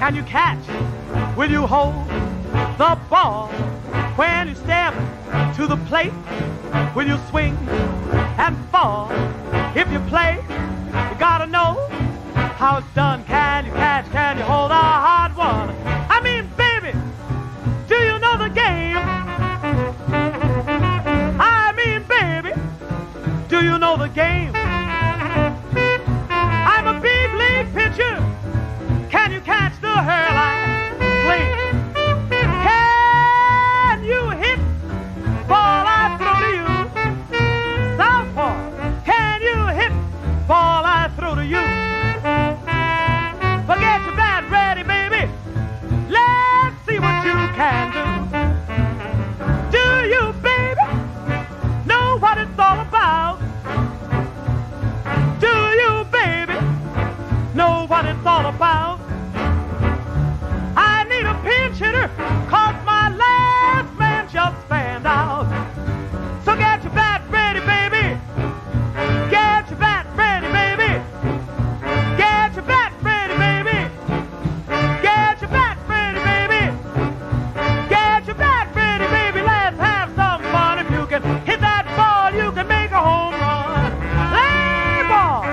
can you catch? Will you hold the ball when you step to the plate? Will you swing and fall? If you play, you gotta know how it's done. Can you catch? Can you hold a hard one? I mean, baby, do you know the game? I mean, baby, do you know the game? I'm a big league pitcher. Can you catch the hurl I fling? Can you hit ball I throw to you? Southpaw, can you hit ball I throw to you? But get your bat ready, baby. Let's see what you can do. Do you, baby, know what it's all about? Do you, baby, know what it's all about? I need a pinch hitter, 'cause my last man just fanned out. So get your bat ready, baby. Get your bat ready, baby. Get your bat ready, baby. Get your bat ready, baby. Get your bat ready, baby. Let's have some fun. If you can hit that ball, you can make a home run. Play ball.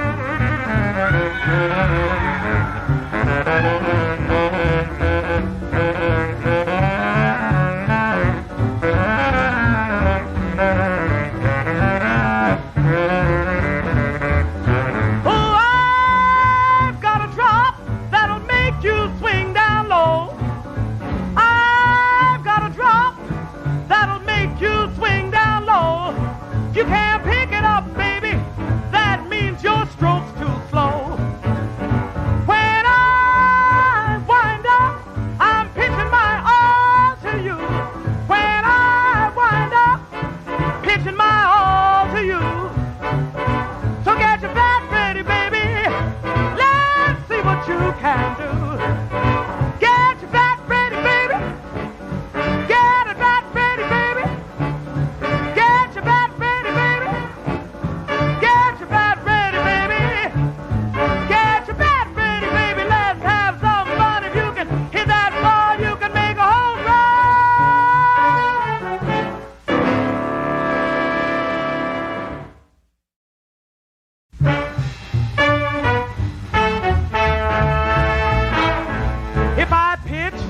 Oh, I've got a drop that'll make you swing down low. I've got a drop that'll make you swing down low. You can't pick it up, baby. That means your stroke's too slow. When I wind up, I'm pitching my all to you. When I wind up, pitching my all to you. So get your bat ready, baby. Let's see what you can do. Get your bat ready, baby. Get a bat ready, baby. Get your bat ready, baby. Get your bat ready, baby. Get your bat ready, baby. Let's have some fun. If you can hit that ball, you can make a home run. If I pitch,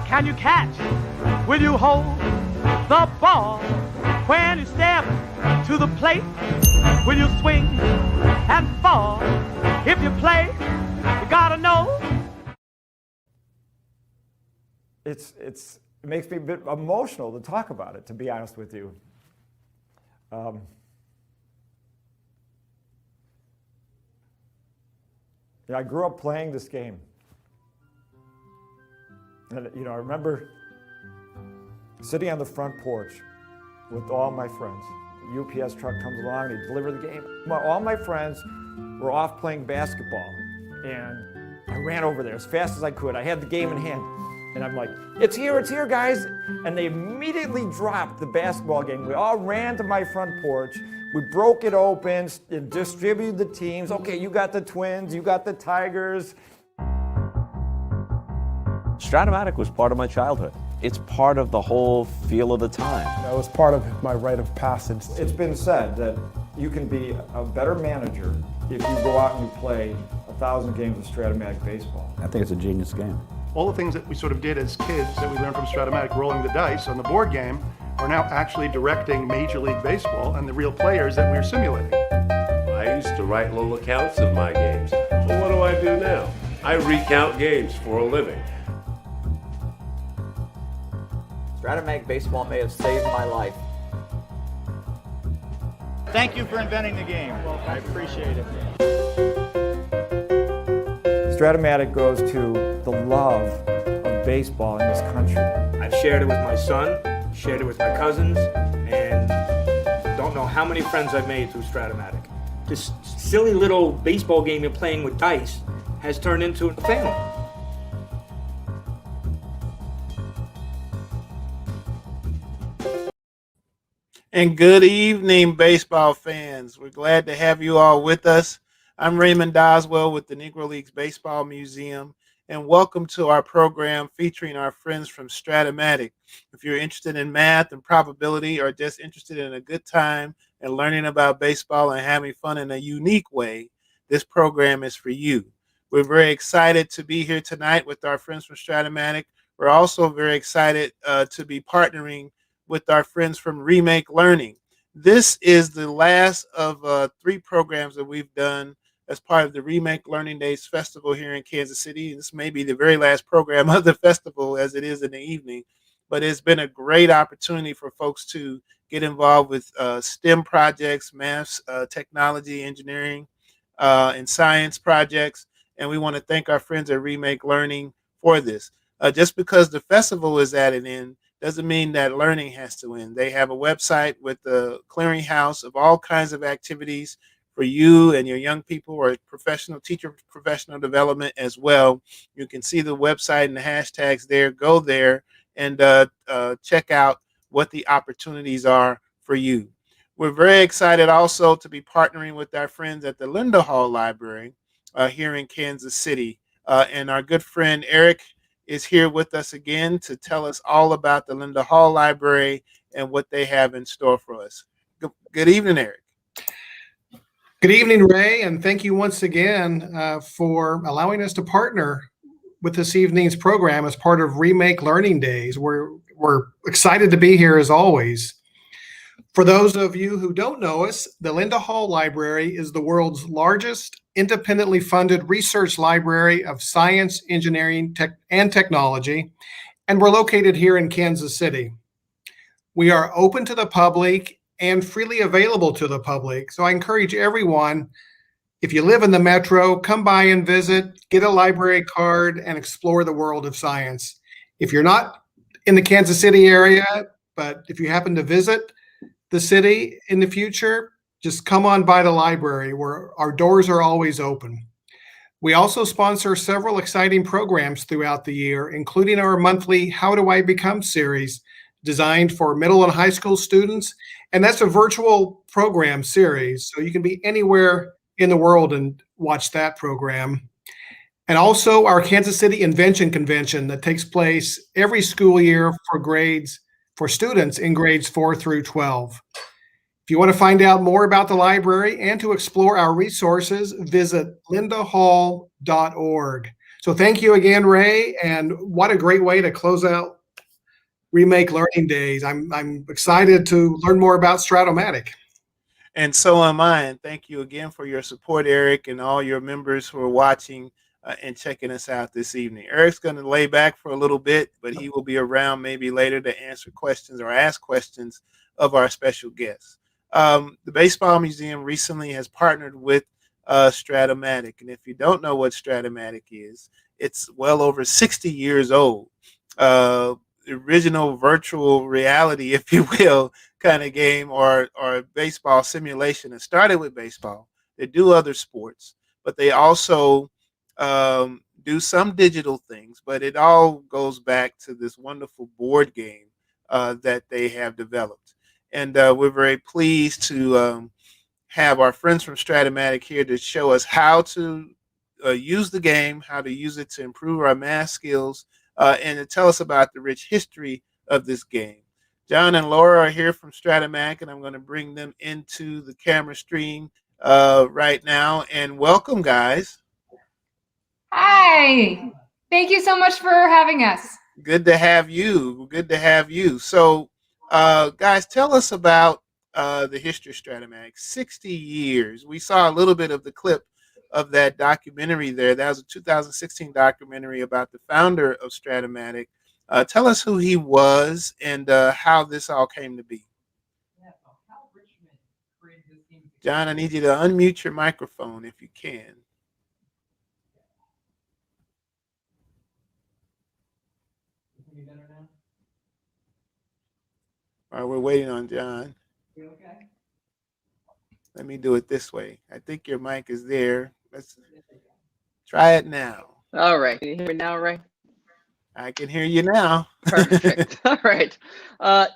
can you catch? Will you hold the ball when you step to the plate? Will you swing and fall? If you play, you gotta know. It makes me a bit emotional to talk about it, to be honest with you. I grew up playing this game. And, I remember sitting on the front porch with all my friends. The UPS truck comes along, they deliver the game. All my friends were off playing basketball, and I ran over there as fast as I could. I had the game in hand, and I'm like, it's here, guys. And they immediately dropped the basketball game. We all ran to my front porch. We broke it open and distributed the teams. Okay, you got the Twins, you got the Tigers. STRAT-O-MATIC was part of my childhood. It's part of the whole feel of the time. It was part of my rite of passage. It's been said that you can be a better manager if you go out and you play 1,000 games of STRAT-O-MATIC baseball. I think it's a genius game. All the things that we sort of did as kids that we learned from STRAT-O-MATIC, rolling the dice on the board game, are now actually directing Major League Baseball and the real players that we're simulating. I used to write little accounts of my games. Well, what do I do now? I recount games for a living. STRAT-O-MATIC baseball may have saved my life. Thank you for inventing the game. Well, I appreciate it. STRAT-O-MATIC goes to the love of baseball in this country. I've shared it with my son, shared it with my cousins, and don't know how many friends I've made through STRAT-O-MATIC. This silly little baseball game you're playing with dice has turned into a family. And good evening, baseball fans. We're glad to have you all with us. I'm Raymond Doswell with the Negro Leagues Baseball Museum, and welcome to our program featuring our friends from STRAT-O-MATIC. If you're interested in math and probability or just interested in a good time and learning about baseball and having fun in a unique way, this program is for you. We're very excited to be here tonight with our friends from STRAT-O-MATIC. We're also very excited to be partnering with our friends from Remake Learning. This is the last of 3 programs that we've done as part of the Remake Learning Days Festival here in Kansas City. This may be the very last program of the festival as it is in the evening, but it's been a great opportunity for folks to get involved with STEM projects, math, technology, engineering, and science projects. And we want to thank our friends at Remake Learning for this. Just because the festival is at an end doesn't mean that learning has to end. They have a website with the clearinghouse of all kinds of activities for you and your young people or professional teacher, professional development as well. You can see the website and the hashtags there. Go there and check out what the opportunities are for you. We're very excited also to be partnering with our friends at the Linda Hall Library here in Kansas City. And our good friend Eric is here with us again to tell us all about the Linda Hall Library and what they have in store for us. Good evening, Eric. Good evening, Ray, and thank you once again for allowing us to partner with this evening's program as part of Remake Learning Days. We're excited to be here as always. For those of you who don't know us, the Linda Hall Library is the world's largest independently funded research library of science, engineering, and technology, and we're located here in Kansas City. We are open to the public and freely available to the public. So I encourage everyone, if you live in the metro, come by and visit, get a library card, and explore the world of science. If you're not in the Kansas City area, but if you happen to visit the city in the future, just come on by the library where our doors are always open. We also sponsor several exciting programs throughout the year, including our monthly How Do I Become series, designed for middle and high school students. And that's a virtual program series, so you can be anywhere in the world and watch that program. And also our Kansas City Invention Convention that takes place every school year for students in grades 4 through 12. If you want to find out more about the library and to explore our resources, visit lindahall.org. So thank you again, Ray, and what a great way to close out Remake Learning Days. I'm excited to learn more about STRAT-O-MATIC. And so am I. And thank you again for your support, Eric, and all your members who are watching and checking us out this evening. Eric's going to lay back for a little bit, but he will be around maybe later to answer questions or ask questions of our special guests. The Baseball Museum recently has partnered with STRAT-O-MATIC. And if you don't know what STRAT-O-MATIC is, it's well over 60 years old. Original virtual reality, if you will, kind of game or baseball simulation. It started with baseball. They do other sports, but they also do some digital things. But it all goes back to this wonderful board game that they have developed. And we're very pleased to have our friends from STRAT-O-MATIC here to show us how to use the game, how to use it to improve our math skills, and to tell us about the rich history of this game. John and Laura are here from STRAT-O-MATIC, and I'm going to bring them into the camera stream right now. And welcome, guys. Hi. Thank you so much for having us. Good to have you. Good to have you. So, guys, tell us about the history of STRAT-O-MATIC. 60 years. We saw a little bit of the clip of that documentary there. That was a 2016 documentary about the founder of STRAT-O-MATIC. Tell us who he was and how this all came to be. John, I need you to unmute your microphone if you can. All right, we're waiting on John. You okay? Let me do it this way. I think your mic is there. Let's try it now. All right. Can you hear me now, Ray? I can hear you now. Perfect. All right.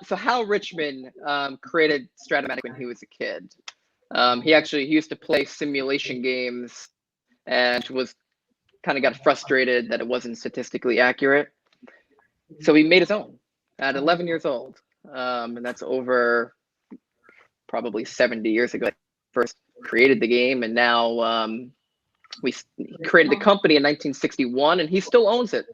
So Hal Richman created STRAT-O-MATIC when he was a kid. He used to play simulation games and was kind of got frustrated that it wasn't statistically accurate. So he made his own at 11 years old. And that's over probably 70 years ago. I first created the game, and now we created the company in 1961, and he still owns it.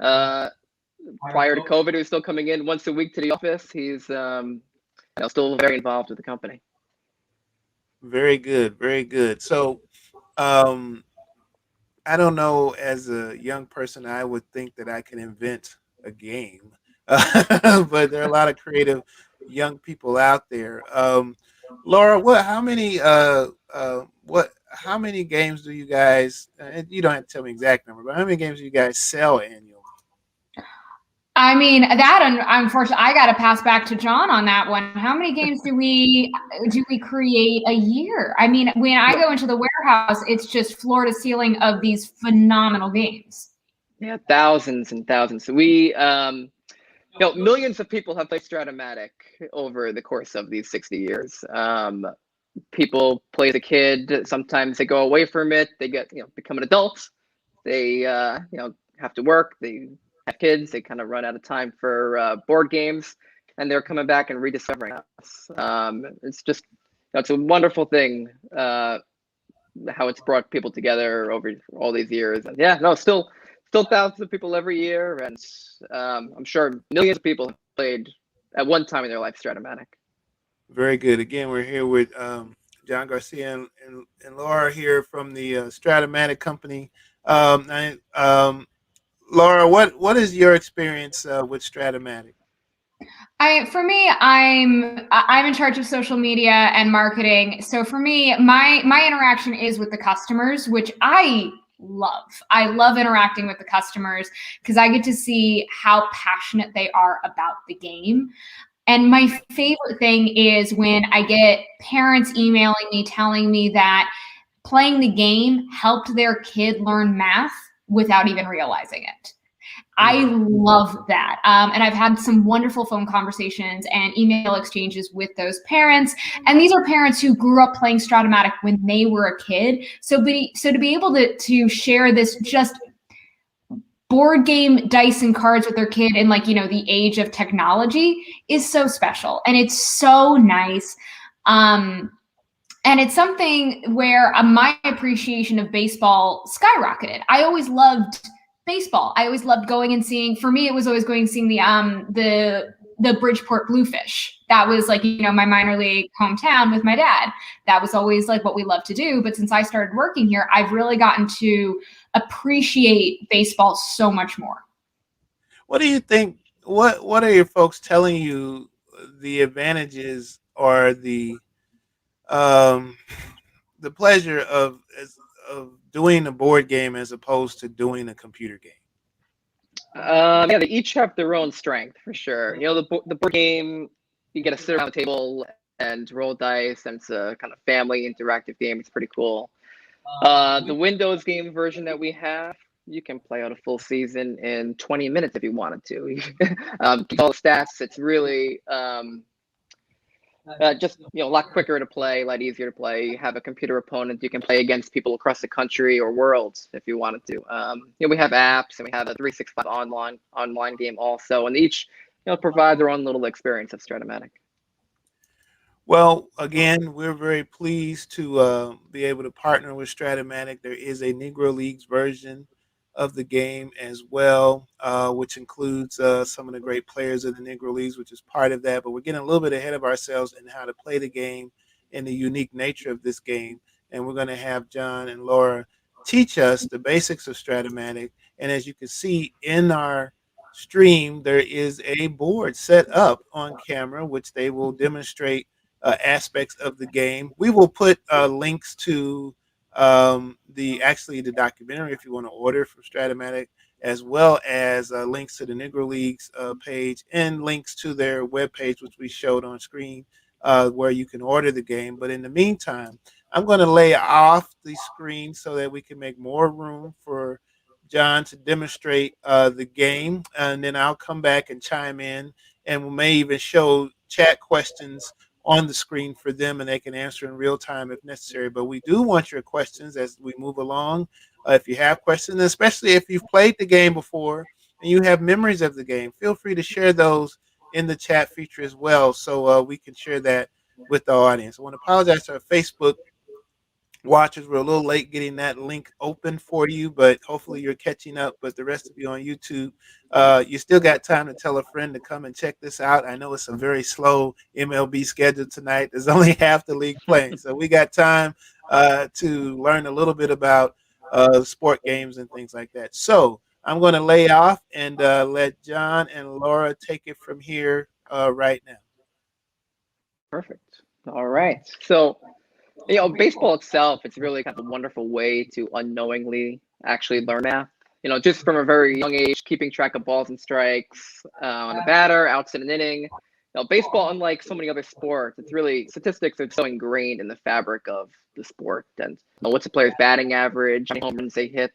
Prior to COVID, he was still coming in once a week to the office. He's still very involved with the company. Very good, very good. So, I don't know, as a young person, I would think that I can invent a game, but there are a lot of creative young people out there. Laura, how many games do you guys? You don't have to tell me exact number, but how many games do you guys sell annually? I mean, that unfortunately, I got to pass back to John on that one. How many games do we create a year? I mean, when I go into the warehouse, it's just floor to ceiling of these phenomenal games. Yeah, thousands and thousands. We, millions of people have played Strat-O-MATIC over the course of these 60 years. People play as a kid. Sometimes they go away from it. They get, become an adult. They, have to work. They have kids. They kind of run out of time for board games, and they're coming back and rediscovering us. It's just, it's a wonderful thing how it's brought people together over all these years. And still thousands of people every year, and I'm sure millions of people have played at one time in their life Strat-O-MATIC. Very good. Again, we're here with John Garcia and Laura here from the Strat-O-MATIC company. Laura, what is your experience with Strat-O-MATIC? For me, I'm in charge of social media and marketing. So for me, my interaction is with the customers, which I love. I love interacting with the customers because I get to see how passionate they are about the game. And my favorite thing is when I get parents emailing me telling me that playing the game helped their kid learn math without even realizing it. I love that. And I've had some wonderful phone conversations and email exchanges with those parents. And these are parents who grew up playing Strat-O-MATIC when they were a kid. So to be able to share this just board game dice and cards with their kid in the age of technology is so special. And it's so nice. And it's something where my appreciation of baseball skyrocketed. I always loved baseball. I always loved going and seeing. For me, it was always going and seeing the Bridgeport Bluefish. That was my minor league hometown with my dad. That was always what we loved to do. But since I started working here, I've really gotten to appreciate baseball so much more. What do you think? What are your folks telling you the advantages or the pleasure of doing a board game as opposed to doing a computer game? They each have their own strength for sure. The board game, you get to sit around the table and roll dice, and it's a kind of family interactive game. It's pretty cool. The Windows game version that we have, you can play out a full season in 20 minutes if you wanted to. Keep all the stats. It's really just a lot quicker to play, a lot easier to play. You have a computer opponent. You can play against people across the country or worlds if you wanted to. We have apps, and we have a 365 online game also, and each provide their own little experience of Strat-O-MATIC. Well, again, we're very pleased to be able to partner with Strat-O-MATIC. There is a Negro Leagues version of the game as well, which includes some of the great players of the Negro Leagues, which is part of that. But we're getting a little bit ahead of ourselves in how to play the game and the unique nature of this game. And we're going to have John and Laura teach us the basics of Strat-O-MATIC. And as you can see in our stream, there is a board set up on camera, which they will demonstrate aspects of the game. We will put links to the documentary if you want to order from Strat-O-MATIC, as well as links to the Negro Leagues page and links to their webpage, which we showed on screen, where you can order the game. But in the meantime, I'm going to lay off the screen so that we can make more room for John to demonstrate the game, and then I'll come back and chime in, and we may even show chat questions on the screen for them, and they can answer in real time if necessary. But we do want your questions as we move along. If you have questions, especially if you've played the game before and you have memories of the game, feel free to share those in the chat feature as well, so we can share that with the audience. I want to apologize to our Facebook watchers. We're a little late getting that link open for you, but hopefully you're catching up. But the rest of you on YouTube, you still got time to tell a friend to come and check this out. I know it's a very slow MLB schedule tonight. There's only half the league playing, so we got time to learn a little bit about sport games and things like that. So I'm going to lay off and let John and Laura take it from here right now. Perfect. All right. So, you know, baseball itself, it's really kind of a wonderful way to unknowingly actually learn math. You know, just from a very young age, keeping track of balls and strikes on a batter, outs in an inning. You know, baseball, unlike so many other sports, it's really, statistics are so ingrained in the fabric of the sport. And you know, what's a player's batting average, how many home runs they hit,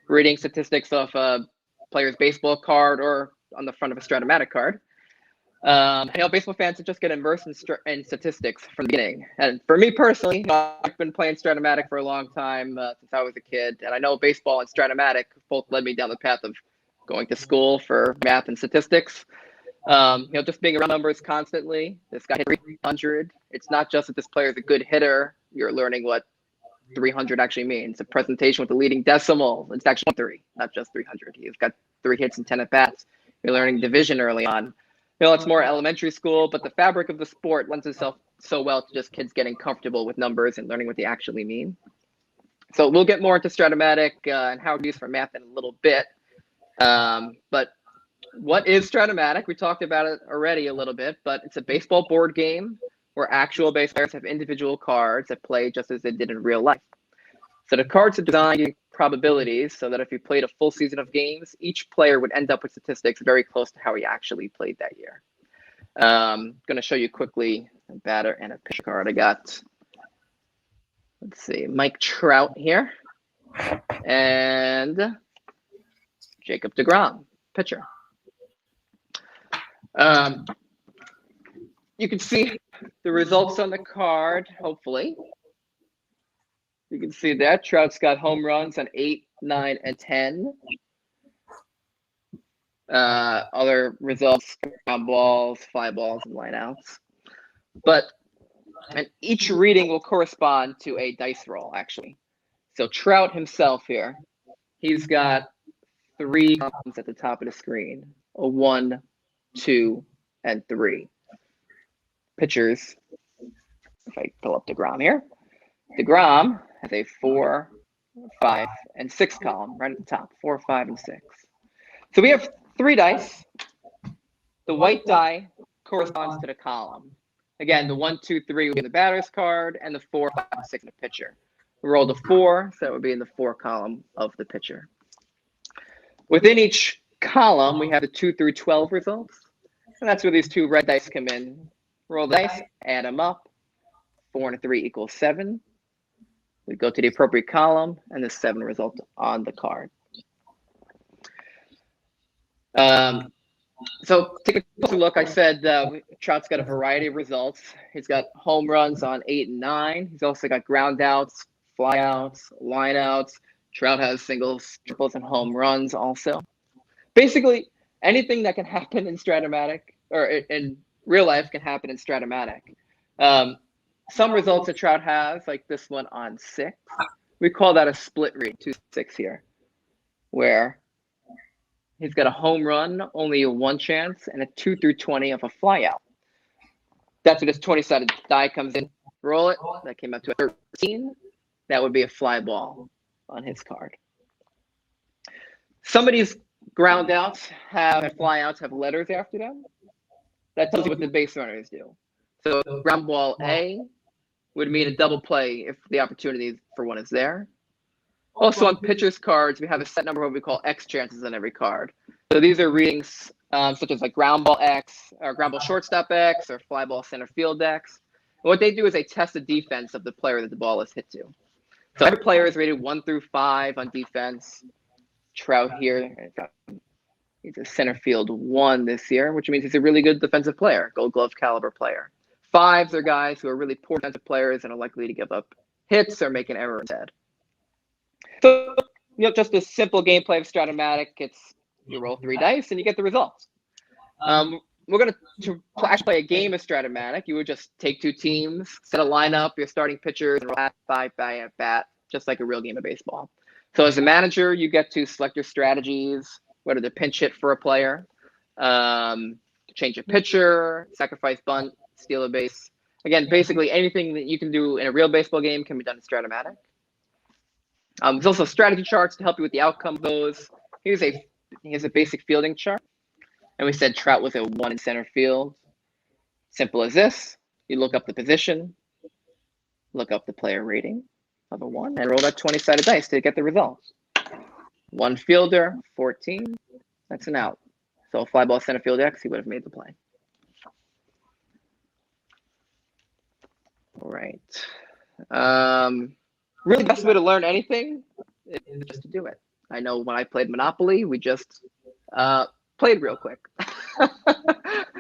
reading statistics off a player's baseball card or on the front of a Strat-O-MATIC card. You know, baseball fans just get immersed in statistics from the beginning. And for me personally, you know, I've been playing Strat-O-MATIC for a long time since I was a kid. And I know baseball and Strat-O-MATIC both led me down the path of going to school for math and statistics. You know, just being around numbers constantly. This guy hit 300. It's not just that this player is a good hitter. You're learning what 300 actually means. A presentation with the leading decimal. It's actually 3, not just 300. He's got 3 hits and 10 at bats. You're learning division early on. You know, it's more elementary school, but the fabric of the sport lends itself so well to just kids getting comfortable with numbers and learning what they actually mean. So we'll get more into Strat-O-MATIC and how it's used for math in a little bit. But what is Strat-O-MATIC? We talked about it already a little bit, but it's a baseball board game where actual base players have individual cards that play just as they did in real life. So the cards are designed using probabilities so that if you played a full season of games, each player would end up with statistics very close to how he actually played that year. I'm going to show you quickly a batter and a pitcher card. I got, let's see, Mike Trout here and Jacob deGrom, pitcher. You can see the results on the card, hopefully. You can see that Trout's got home runs on 8, 9, and 10. Other results, ground balls, fly balls, and lineouts. And each reading will correspond to a dice roll, actually. So Trout himself here, he's got 3 columns at the top of the screen, a 1, 2, and 3. Pitchers, if I pull up deGrom here, deGrom has a 4, 5, and 6 column right at the top, 4, 5, and 6. So we have 3 dice. The white die corresponds to the column. Again, the 1, 2, 3 would be in the batter's card, and the 4, 5, and 6 in the pitcher. We rolled a 4, so that would be in the 4 column of the pitcher. Within each column, we have the 2 through 12 results. And that's where these 2 red dice come in. Roll the dice, add them up. 4 and a 3 equals 7. We go to the appropriate column, and the 7 result on the card. So take a closer look. I said Trout's got a variety of results. He's got home runs on 8 and 9. He's also got ground outs, fly outs, line outs. Trout has singles, triples, and home runs also. Basically, anything that can happen in Strat-O-MATIC or in real life can happen in Strat-O-MATIC. Some results that Trout has, like this one on 6, we call that a split read, 2-6 here, where he's got a home run, only a 1 chance, and a 2 through 20 of a fly out. That's where this 20-sided die comes in. Roll it. That came up to a 13. That would be a fly ball on his card. Some of these ground outs and fly outs have letters after them. That tells you what the base runners do. So ground ball A would mean a double play if the opportunity for one is there. Also on pitchers' cards, we have a set number of what we call X chances on every card. So these are readings such as like ground ball X, or ground ball shortstop X, or fly ball center field X. And what they do is they test the defense of the player that the ball is hit to. So every player is rated 1 through 5 on defense. Trout here, he's a center field 1 this year, which means he's a really good defensive player, Gold Glove caliber player. 5s are guys who are really poor defensive players and are likely to give up hits or make an error instead. So just a simple gameplay of Strat-O-MATIC. It's you roll 3 dice and you get the results. We're going to actually play a game of Strat-O-MATIC. You would just take 2 teams, set a lineup, your starting pitchers, and roll 5 at bat, just like a real game of baseball. So as a manager, you get to select your strategies, whether to pinch hit for a player, change a pitcher, sacrifice bunt, steal a base. Again, basically anything that you can do in a real baseball game can be done in Strat-O-MATIC. There's also strategy charts to help you with the outcome of those. Here's a basic fielding chart. And we said Trout was a 1 in center field. Simple as this. You look up the position, look up the player rating of a 1, and roll that 20-sided dice to get the results. 1 fielder, 14. That's an out. So a fly ball center field X, he would have made the play. All right. Really, the best way to learn anything is just to do it. I know when I played Monopoly, we just played real quick.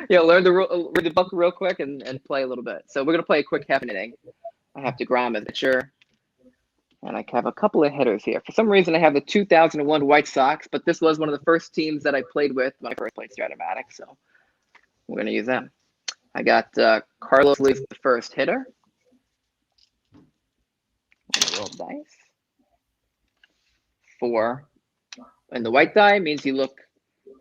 Learn the book real quick and play a little bit. So we're going to play a quick half an inning. I have DeGrom as a pitcher. And I have a couple of hitters here. For some reason, I have the 2001 White Sox, but this was one of the first teams that I played with when I first played Strat-O-MATIC, so we're going to use them. I got Carlos Lee's the first hitter. Roll dice. 4. And the white die means you look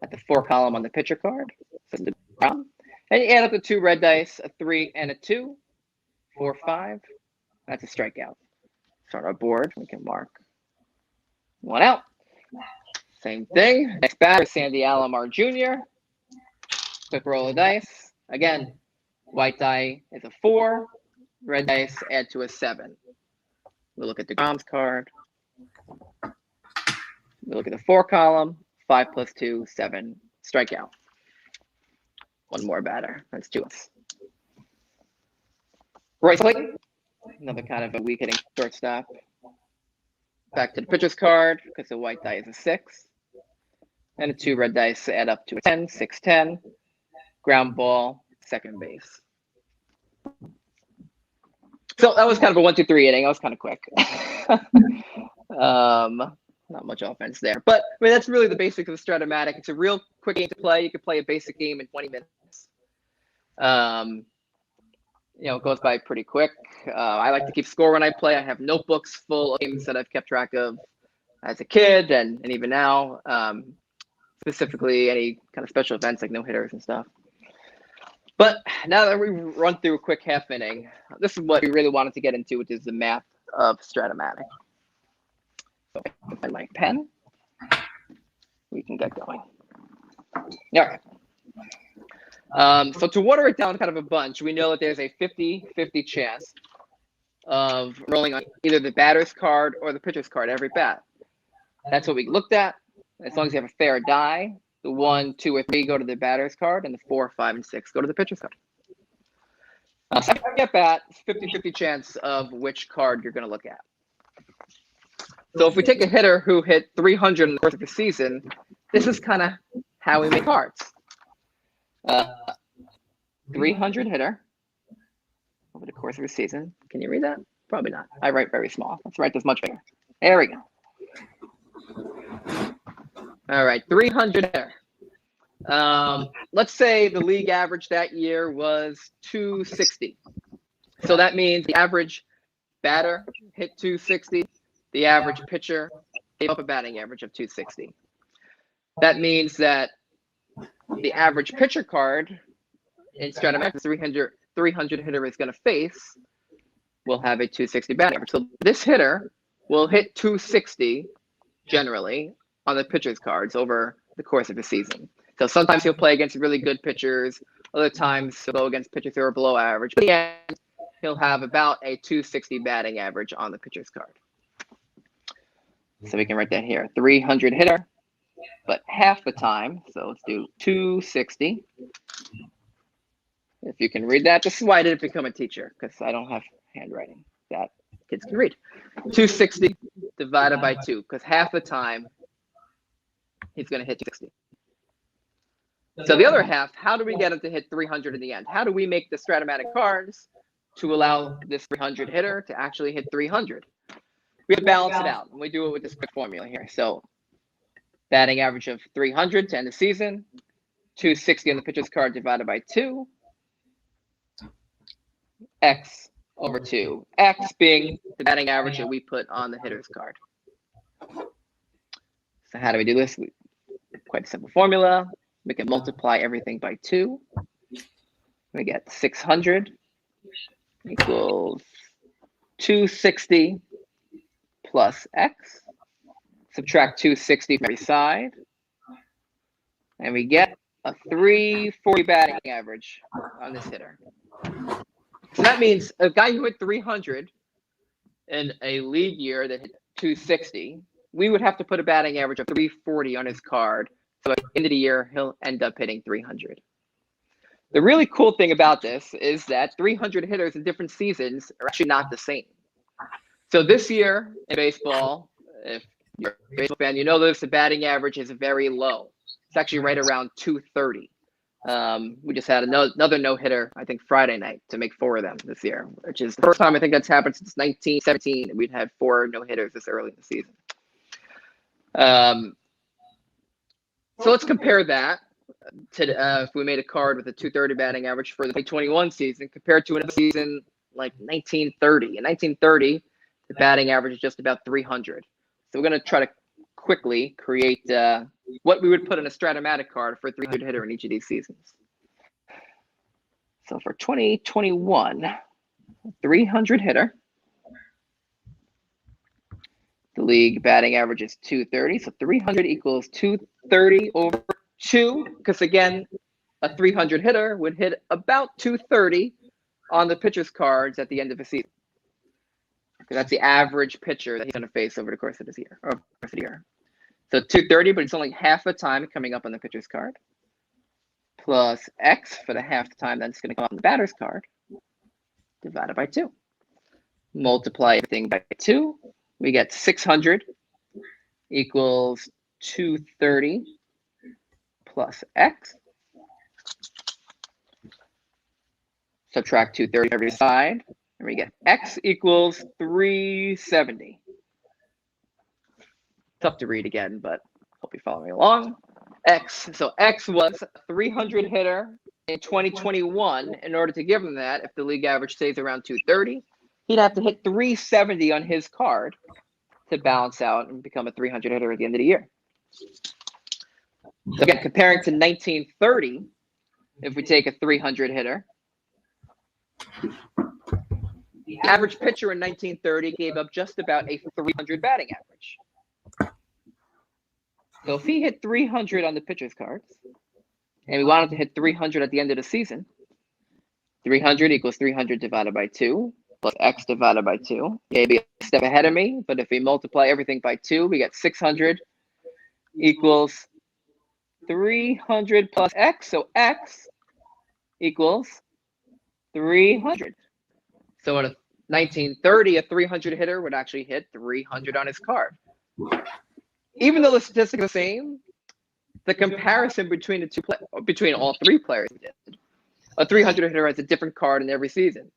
at the 4 column on the pitcher card. So and you add up the 2 red dice, a 3 and a 2. 4, 5. That's a strikeout. Start our board. We can mark 1 out. Same thing. Next batter, Sandy Alomar Jr. Quick roll of dice. Again, white die is a 4. Red dice add to a 7. We'll look at DeGrom's card. We'll look at the 4 column. 5 plus 2, 7. Strikeout. 1 more batter. That's 2 outs. Royce Clayton. Another kind of a weak hitting shortstop. Back to the pitcher's card because the white die is a 6. And the 2 red dice add up to a 10, 6, 10. Ground ball, second base. So that was kind of a 1, 2, 3 inning. That was kind of quick. Not much offense there. But I mean, that's really the basics of Strat-O-MATIC. It's a real quick game to play. You can play a basic game in 20 minutes. It goes by pretty quick. I like to keep score when I play. I have notebooks full of games that I've kept track of as a kid and even now, specifically any kind of special events like no-hitters and stuff. But now that we run through a quick half inning, this is what we really wanted to get into, which is the math of Strat-O-MATIC. So if I can find my pen, we can get going. All right. So to water it down kind of a bunch, we know that there's a 50-50 chance of rolling on either the batter's card or the pitcher's card every bat. That's what we looked at. As long as you have a fair die, the 1, 2, or 3 go to the batter's card, and the 4, 5, and 6 go to the pitcher's card. Second at bat, 50-50 chance of which card you're going to look at. So if we take a hitter who hit 300 in the course of the season, this is kind of how we make cards. 300 hitter over the course of a season. Can you read that? Probably not. I write very small. Let's write this much bigger. There we go. All right, 300 hitter. Let's say the league average that year was 260. So that means the average batter hit 260. The average pitcher gave up a batting average of 260. That means that the average pitcher card in Strat-O-MATIC, 300 hitter is going to face, will have a 260 batting average. So this hitter will hit 260 generally on the pitcher's cards over the course of the season. So sometimes he'll play against really good pitchers. Other times he'll go against pitchers who are below average. But in the end, he'll have about a 260 batting average on the pitcher's card. So we can write that here, 300 hitter, but half the time. So let's do 260. If you can read that, this is why I didn't become a teacher, because I don't have handwriting that kids can read. 260 divided by 2, because half the time he's going to hit 260. So the other half, how do we get him to hit 300 in the end? How do we make the Strat-O-MATIC cards to allow this 300 hitter to actually hit 300? we have to balance it out, and we do it with this quick formula here. So batting average of 300 to end the season, 260 on the pitcher's card divided by 2, X over 2. X being the batting average that we put on the hitter's card. So how do we do this? Quite a simple formula. We can multiply everything by 2. We get 600 equals 260 plus X. Subtract 260 from every side. And we get a 340 batting average on this hitter. So that means a guy who hit 300 in a league year that hit 260, we would have to put a batting average of 340 on his card. So at the end of the year, he'll end up hitting 300. The really cool thing about this is that 300 hitters in different seasons are actually not the same. So this year in baseball, if you're a baseball fan, you know this, the batting average is very low. It's actually right around 230. We just had another no-hitter, I think, Friday night to make 4 of them this year, which is the first time I think that's happened since 1917. We'd had 4 no-hitters this early in the season. So let's compare that to if we made a card with a 230 batting average for the 2021 season compared to another season like 1930. In 1930, the batting average is just about 300. So we're going to try to quickly create what we would put in a Strat-O-MATIC card for a 300 hitter in each of these seasons. So for 2021, 300 hitter, the league batting average is 230. So 300 equals 230 over 2, because again, a 300 hitter would hit about 230 on the pitcher's cards at the end of the season. Because that's the average pitcher that he's going to face over the course of this year. Or course of the year. So 230, but it's only half the time coming up on the pitcher's card. Plus X for the half the time that's going to come up on the batter's card. Divided by 2. Multiply everything by 2. We get 600 equals 230 plus X. Subtract 230 every side. And we get X equals 370. Tough to read again, but hope you're following along. X. So X was a 300 hitter in 2021. In order to give him that, if the league average stays around 230, he'd have to hit 370 on his card to balance out and become a 300 hitter at the end of the year. So again, comparing to 1930, if we take a 300 hitter, the average pitcher in 1930 gave up just about a 300 batting average. So if he hit 300 on the pitcher's cards, and we wanted to hit 300 at the end of the season, 300 equals 300 divided by 2, plus X divided by 2. Maybe a step ahead of me, but if we multiply everything by 2, we get 600 equals 300 plus X. So X equals 300. So in 1930, a 300 hitter would actually hit 300 on his card. Even though the statistics are the same, the comparison between the between all 3 players did. A 300 hitter has a different card in every season.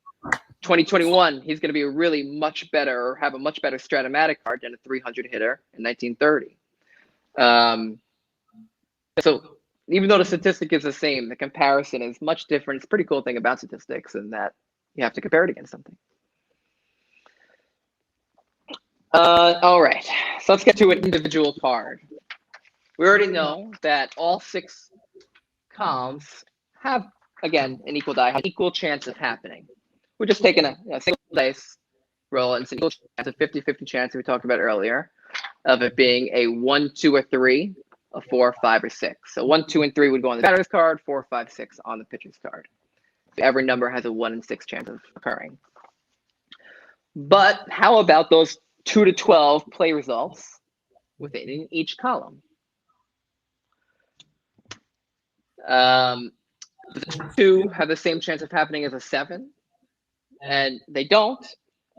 2021, he's going to be a really much better, or have a much better Strat-O-MATIC card than a 300 hitter in 1930. So even though the statistic is the same, the comparison is much different. It's a pretty cool thing about statistics, in that you have to compare it against something. All right, so let's get to an individual card. We already know that all 6 columns have, again, an equal chance of happening. We're just taking a single dice roll, and it's an equal chance, a 50-50 chance that we talked about earlier, of it being a 1, 2, or 3, a 4, 5, or 6. So 1, 2, and 3 would go on the batter's card, 4, 5, 6 on the pitcher's card. So every number has a 1 in 6 chance of occurring. But how about those 2 to 12 play results within each column? The 2 have the same chance of happening as a 7, and they don't.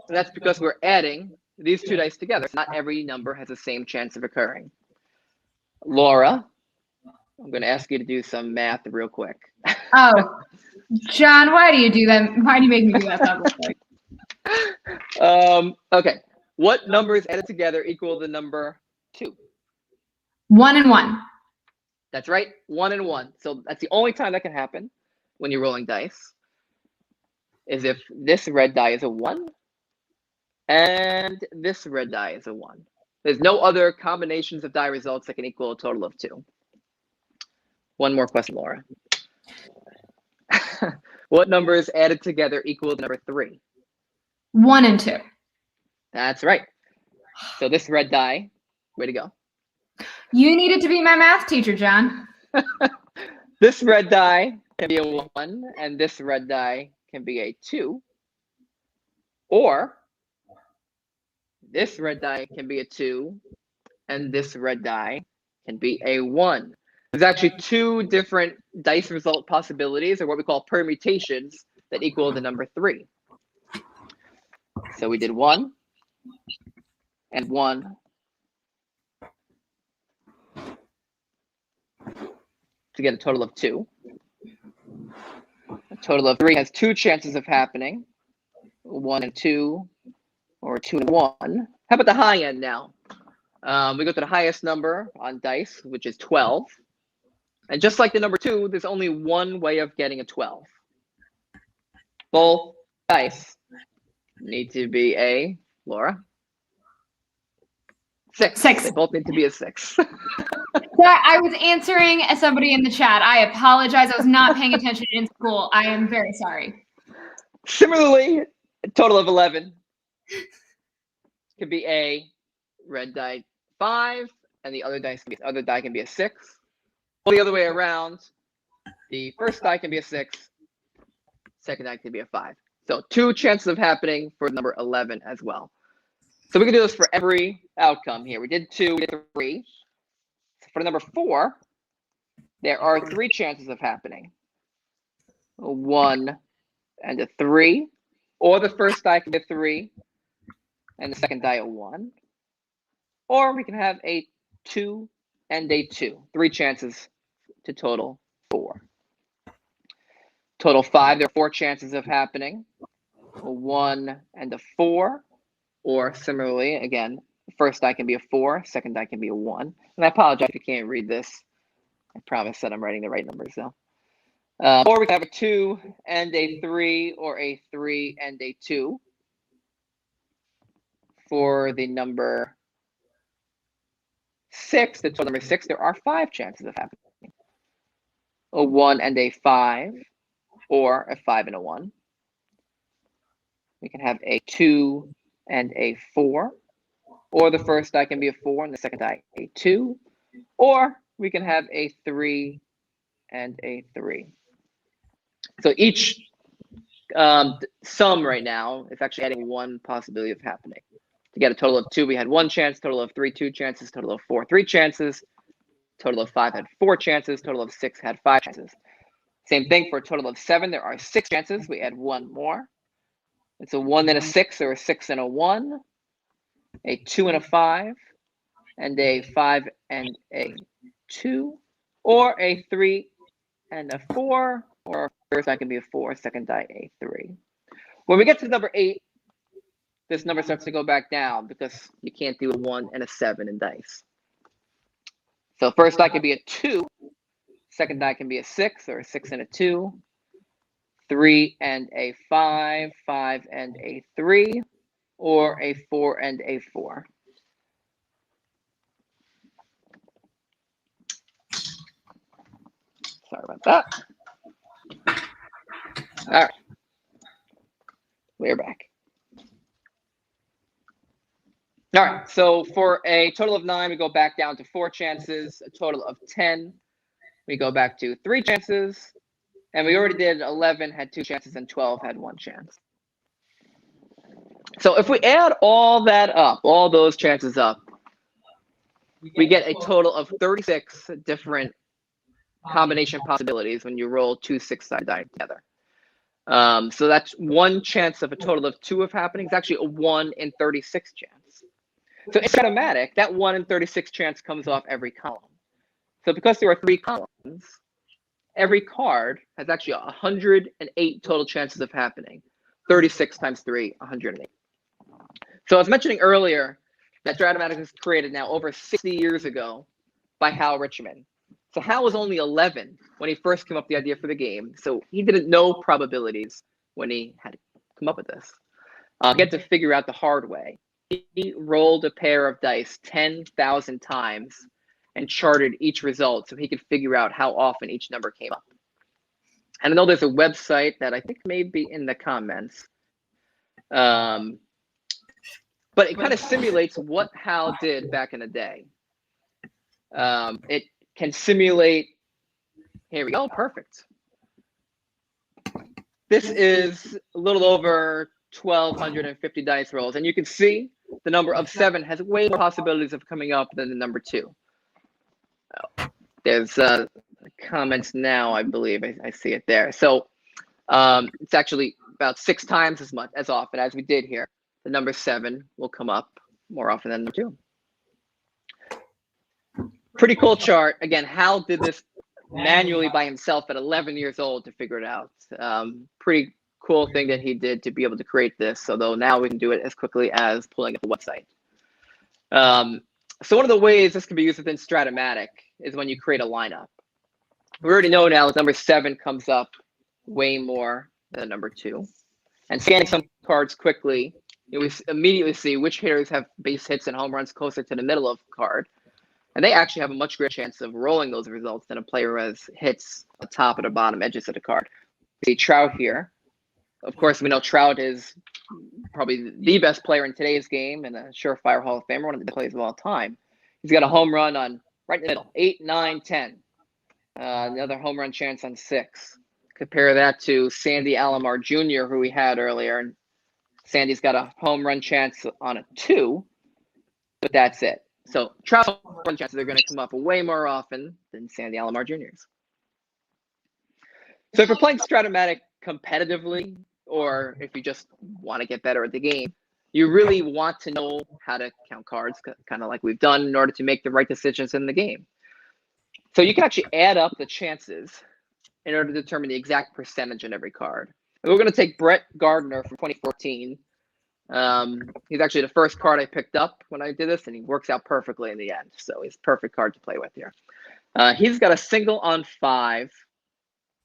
And that's because we're adding these 2 dice together. Not every number has the same chance of occurring. Laura, I'm going to ask you to do some math real quick. Oh, John, why do you do that? Why do you make me do that publicly? Okay. What numbers added together equal the number 2? 1 and 1. That's right, 1 and 1. So that's the only time that can happen when you're rolling dice, is if this red die is a 1 and this red die is a 1. There's no other combinations of die results that can equal a total of 2. One more question, Laura. What numbers added together equal the number 3? 1 and 2. That's right. So this red die, way to go. You needed to be my math teacher, John. This red die can be a 1, and this red die can be a 2. Or this red die can be a 2, and this red die can be a 1. There's actually 2 different dice result possibilities, or what we call permutations, that equal the number 3. So we did 1 and 1 to get a total of 2. A total of 3 has 2 chances of happening, 1 and 2, or 2 and 1. How about the high end now? We go to the highest number on dice, which is 12. And just like the number 2, there's only one way of getting a 12. Both dice need to be a, Laura? 6. They both need to be a 6. I was answering somebody in the chat. I apologize. I was not paying attention in school. I am very sorry. Similarly, a total of 11 could be a red die 5, and the other die can be a 6. Or the other way around, the first die can be a 6, second die can be a 5. So 2 chances of happening for number 11 as well. So we can do this for every outcome here. We did 2, we did 3. For number 4, there are 3 chances of happening. A 1 and a 3, or the first die can be a 3, and the second die a 1. Or we can have a 2 and a 2. 3 chances to total 4. Total 5, there are 4 chances of happening. A 1 and a 4. Or similarly, again, the first die can be a 4, second die can be a 1. And I apologize if you can't read this. I promise that I'm writing the right numbers though. Or we can have a 2 and a 3, or a 3 and a 2. For the number 6, the total number 6, there are 5 chances of happening. A 1 and a 5, or a 5 and a 1. We can have a 2 and a 4, or the first die can be a 4 and the second die a 2, or we can have a 3 and a 3. So each sum right now is actually adding 1 possibility of happening. To get a total of 2, we had 1 chance, total of 3, 2 chances, total of 4, 3 chances, total of 5 had 4 chances, total of 6 had 5 chances. Same thing for a total of 7, there are 6 chances, we add 1 more. It's a 1 and a 6, or a 6 and a 1, a 2 and a 5, and a 5 and a 2, or a 3 and a 4, or first die can be a 4, second die a 3. When we get to number 8, this number starts to go back down because you can't do a 1 and a 7 in dice. So first die can be a 2, second die can be a 6, or a 6 and a 2, 3 and a 5, 5 and a 3, or a 4 and a 4. Sorry about that. All right. We're back. All right, so for a total of 9, we go back down to 4 chances. A total of 10, we go back to 3 chances. And we already did 11 had 2 chances, and 12 had 1 chance. So if we add all that up, all those chances up, we get a total of 36 different combination possibilities when you roll 2 6-sided die together. So that's 1 chance of a total of 2 of happening. It's actually a 1 in 36 chance. So in STRAT-O-MATIC, that 1 in 36 chance comes off every column. So because there are 3 columns, every card has actually 108 total chances of happening. 36 times 3, 108. So I was mentioning earlier that STRAT-O-MATIC was created now over 60 years ago by Hal Richman. So Hal was only 11 when he first came up with the idea for the game. So he didn't know probabilities when he had to come up with this. He had to figure out the hard way. He rolled a pair of dice 10,000 times and charted each result so he could figure out how often each number came up. And I know there's a website that I think may be in the comments. But it kind of simulates what Hal did back in the day. It can simulate, here we go, perfect. This is a little over 1,250 dice rolls, and you can see the number of 7 has way more possibilities of coming up than the number 2. There's comments now, I believe. I see it there. So it's actually about 6 times as often as we did here. The number 7 will come up more often than number 2. Pretty cool chart. Again, Hal did this manually by himself at 11 years old to figure it out. Pretty cool thing that he did to be able to create this, although now we can do it as quickly as pulling up the website. So one of the ways this can be used within STRAT-O-MATIC is when you create a lineup. We already know now that number 7 comes up way more than number 2. And scanning some cards quickly, we immediately see which hitters have base hits and home runs closer to the middle of the card. And they actually have a much greater chance of rolling those results than a player who has hits on the top and the bottom edges of the card. We see Trout here. Of course, we know Trout is probably the best player in today's game and a surefire Hall of Famer, one of the best players of all time. He's got a home run on right in the middle, 8, 9, 10. Another home run chance on 6. Compare that to Sandy Alomar Jr., who we had earlier. And Sandy's got a home run chance on a 2, but that's it. So Trout's home run chances are going to come up way more often than Sandy Alomar Jr.'s. So if you're playing STRAT-O-MATIC competitively, or if you just want to get better at the game, you really want to know how to count cards, kind of like we've done, in order to make the right decisions in the game. So you can actually add up the chances in order to determine the exact percentage in every card. And we're going to take Brett Gardner from 2014. He's actually the first card I picked up when I did this, and he works out perfectly in the end. So he's a perfect card to play with here. He's got a single on 5,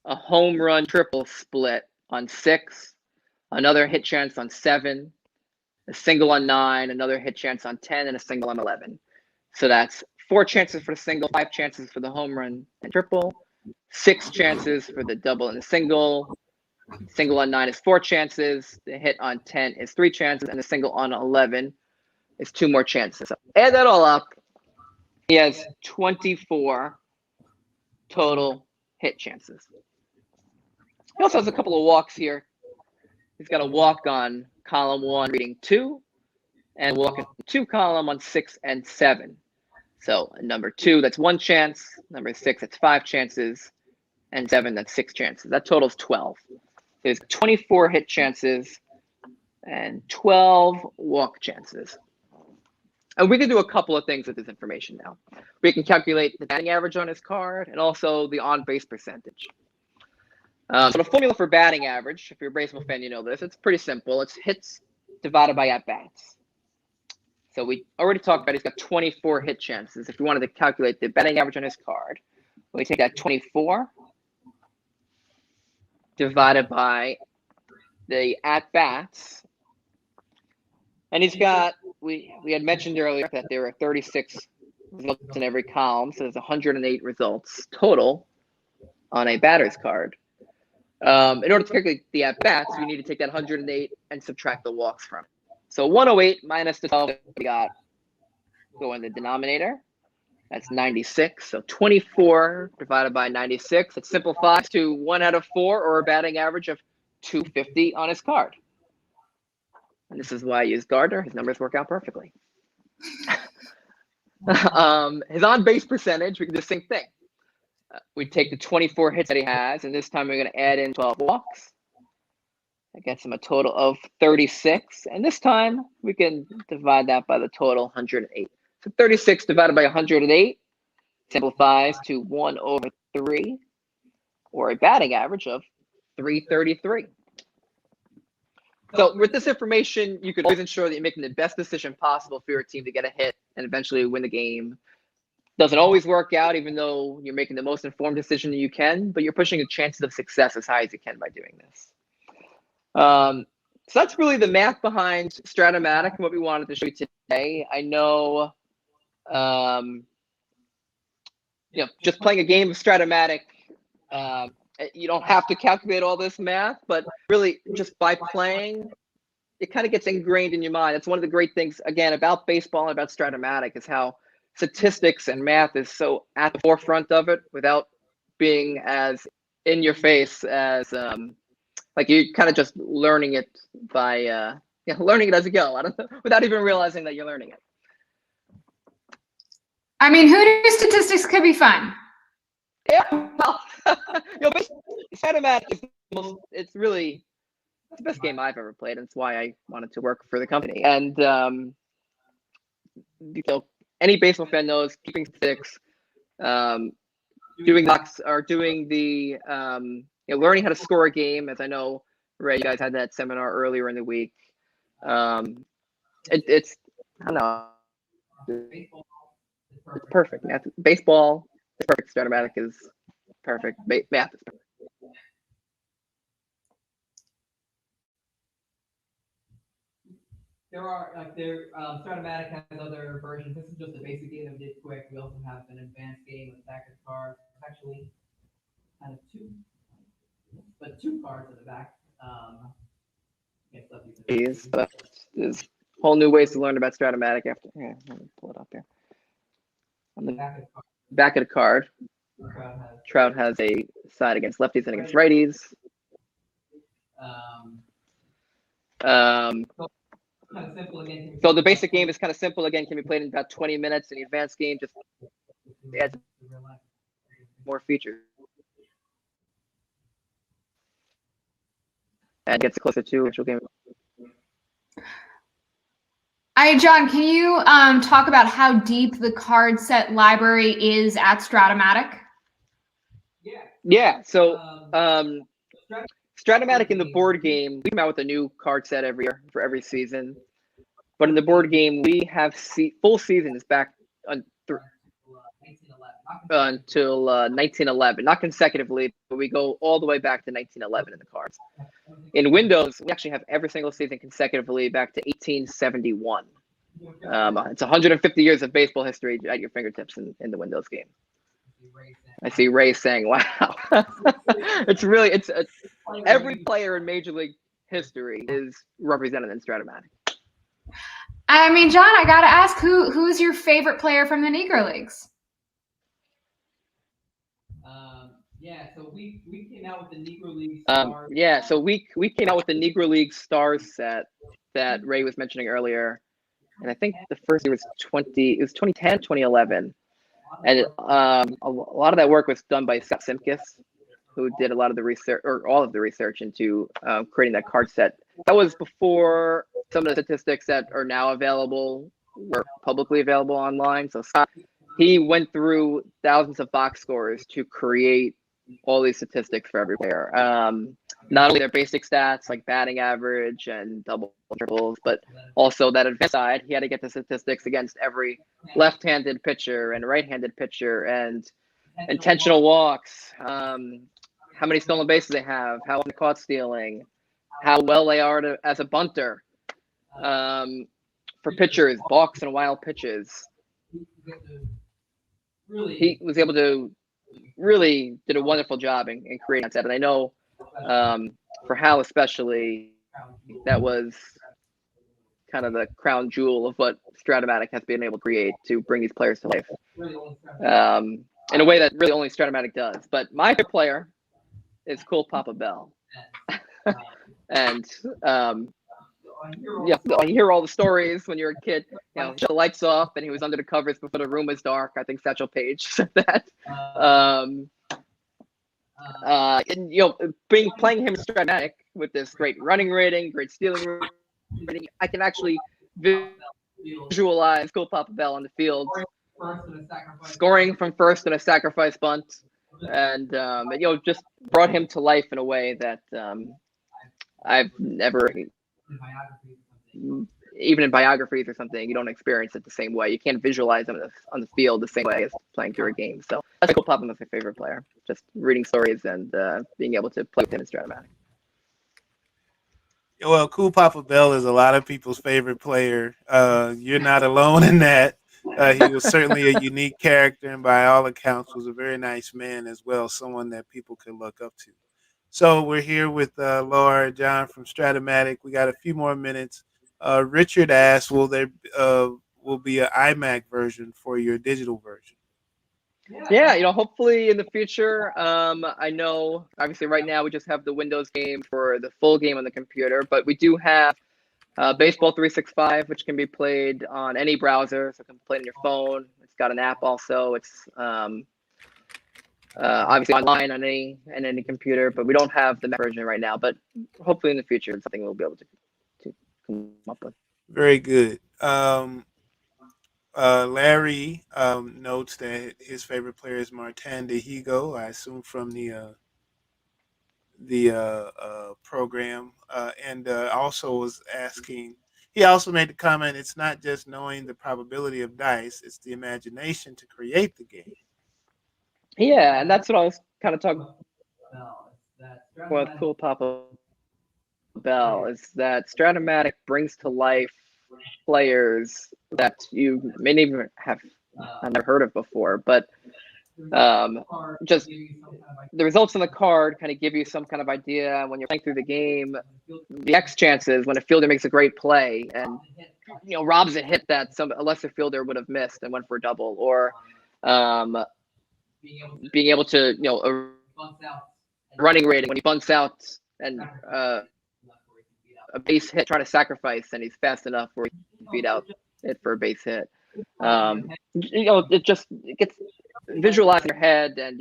a home run triple split on 6, another hit chance on 7, a single on 9, another hit chance on 10, and a single on 11. So that's 4 chances for the single, 5 chances for the home run and triple, 6 chances for the double and the single. Single on 9 is 4 chances. The hit on 10 is 3 chances, and the single on 11 is 2 more chances. So add that all up. He has 24 total hit chances. He also has a couple of walks here. He's got a walk on column 1, reading 2, and walk in 2 column on 6 and 7. So number 2, that's 1 chance. Number 6, that's 5 chances. And 7, that's 6 chances. That totals 12. There's 24 hit chances and 12 walk chances. And we can do a couple of things with this information now. We can calculate the batting average on his card and also the on-base percentage. So the formula for batting average, if you're a baseball fan, you know this. It's pretty simple. It's hits divided by at-bats. So we already talked about he's got 24 hit chances. If you wanted to calculate the batting average on his card, we take that 24 divided by the at-bats. And he's got, we had mentioned earlier that there are 36 results in every column, so there's 108 results total on a batter's card. In order to calculate the at-bats, we need to take that 108 and subtract the walks from it. So 108 minus the 12 we got go in the denominator. That's 96. So 24 divided by 96. It simplifies to 1 out of 4, or a batting average of 250 on his card. And this is why I use Gardner. His numbers work out perfectly. His on-base percentage, we can do the same thing. We take the 24 hits that he has, and this time we're going to add in 12 walks. That gets him a total of 36. And this time we can divide that by the total 108. So 36 divided by 108 simplifies to 1/3, or a batting average of 333. So with this information, you could always ensure that you're making the best decision possible for your team to get a hit and eventually win the game. Doesn't always work out, even though you're making the most informed decision you can, but you're pushing the chances of success as high as you can by doing this. So that's really the math behind Strat-O-MATIC and what we wanted to show you today. I know, just playing a game of Strat-O-MATIC, you don't have to calculate all this math, but really just by playing, it kind of gets ingrained in your mind. That's one of the great things, again, about baseball and about Strat-O-MATIC is how statistics and math is so at the forefront of it without being as in your face as like you're kind of just learning it by learning it as you go. I don't know, without even realizing that you're learning it. I mean, who knew statistics could be fun? Yeah, well, Strat-O-MATIC is it's really the best game I've ever played, and it's why I wanted to work for the company. And any baseball fan knows keeping statistics, doing box or doing the learning how to score a game. As I know, Ray, you guys had that seminar earlier in the week. It's I don't know. It's perfect. Baseball is perfect. Strat-O-MATIC is perfect. Math is perfect. There are Strat-O-MATIC has other versions. This is just a basic game that we did quick. We also have an advanced game with back of the cards. Actually, kind of two cards at the back. But there's whole new ways to learn about Strat-O-MATIC after. Yeah, let me pull it up here. On the back of the card, Trout has a side against lefties and against righties. So the basic game is kind of simple. Again, can be played in about 20 minutes. And the advanced game just adds more features and gets closer to actual game. John, can you talk about how deep the card set library is at Strat-O-MATIC? Yeah. So Strat-O-MATIC in the board game, we come out with a new card set every year for every season. But in the board game, we have full seasons back until 1911, not consecutively, but we go all the way back to 1911 in the cards. In Windows, we actually have every single season consecutively back to 1871. It's 150 years of baseball history at your fingertips in the Windows game. I see Ray saying, "Wow!" It's every player in Major League history is represented in Strat-O-MATIC. I mean, John, I gotta ask, who's your favorite player from the Negro Leagues? So we came out with the Negro Leagues. So we came out with the Negro Leagues Stars set that Ray was mentioning earlier, and I think the first year was 2010, 2011, and a lot of that work was done by Scott Simkus, who did a lot of the research or all of the research into creating that card set. That was before some of the statistics that are now available were publicly available online. So Scott, he went through thousands of box scores to create all these statistics for every player. Not only their basic stats like batting average and double triples, but also that advanced side. He had to get the statistics against every left-handed pitcher and right-handed pitcher and intentional walks. How many stolen bases they have, how often caught stealing, how well they are as a bunter. For pitchers, balks and wild pitches. He was able to really did a wonderful job in creating that. And I know for Hal especially, that was kind of the crown jewel of what Strat-O-MATIC has been able to create to bring these players to life. In a way that really only Strat-O-MATIC does. But my favorite player is Cool Papa Bell. And I hear all the stories when you're a kid, shut the lights off and he was under the covers before the room was dark. I think Satchel Paige said that. And playing him in Strat-O-MATIC with this great running rating, great stealing rating, I can actually visualize Cool Papa Bell on the field, scoring from first in a sacrifice bunt, and just brought him to life in a way that I've never even in biographies or something, you don't experience it the same way. You can't visualize them on the field the same way as playing through a game. So that's Cool Papa is my favorite player. Just reading stories and being able to play with him in Stratomatic. Well, Cool Papa Bell is a lot of people's favorite player. You're not alone in that. He was certainly a unique character, and by all accounts was a very nice man as well, someone that people could look up to. So we're here with Laura and John from Stratomatic. We got a few more minutes. Richard asked, will there will be an iMac version for your digital version? Yeah, hopefully in the future. I know, obviously, right now we just have the Windows game for the full game on the computer, but we do have Baseball 365, which can be played on any browser, so it can be played on your phone. It's got an app also. It's obviously online on any computer, but we don't have the Mac version right now. But hopefully in the future, it's something we'll be able to come up with. Very good. Larry notes that his favorite player is Martin Dehigo, I assume from the program, and also was asking. He also made the comment: it's not just knowing the probability of dice; it's the imagination to create the game. Yeah, and that's what I was kind of talking with Cool Papa Bell, is that Stratomatic brings to life players that you may even have never heard of before, but just the results on the card kind of give you some kind of idea when you're playing through the game. The X chances when a fielder makes a great play and robs a hit that a lesser fielder would have missed and went for a double, or being able to a running rating when he bunts out and a base hit trying to sacrifice and he's fast enough where he can beat out it for a base hit. It gets visualized in your head, and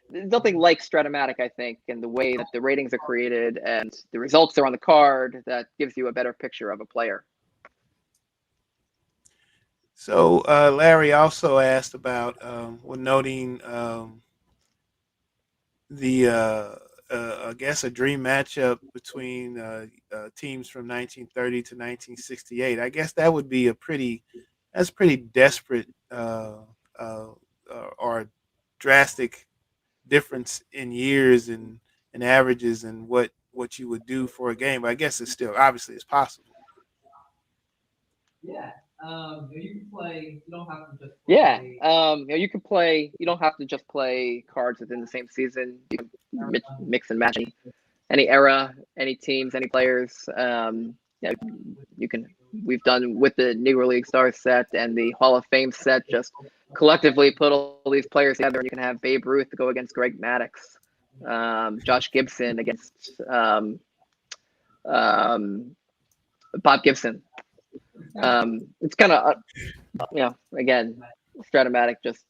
there's nothing like Stratomatic, I think, in the way that the ratings are created and the results are on the card that gives you a better picture of a player. So Larry also asked about noting I guess a dream matchup between teams from 1930 to 1968. I guess that would be pretty desperate or drastic difference in years and averages and what you would do for a game. But I guess it's still obviously it's possible. Yeah. You can play. You don't have to just. You can play. You don't have to just play cards within the same season. You can mix and match any era, any teams, any players. You can. We've done with the Negro League Stars set and the Hall of Fame set. Just collectively put all these players together, and you can have Babe Ruth go against Greg Maddux, Josh Gibson against Bob Gibson. It's kind of again, Stratomatic just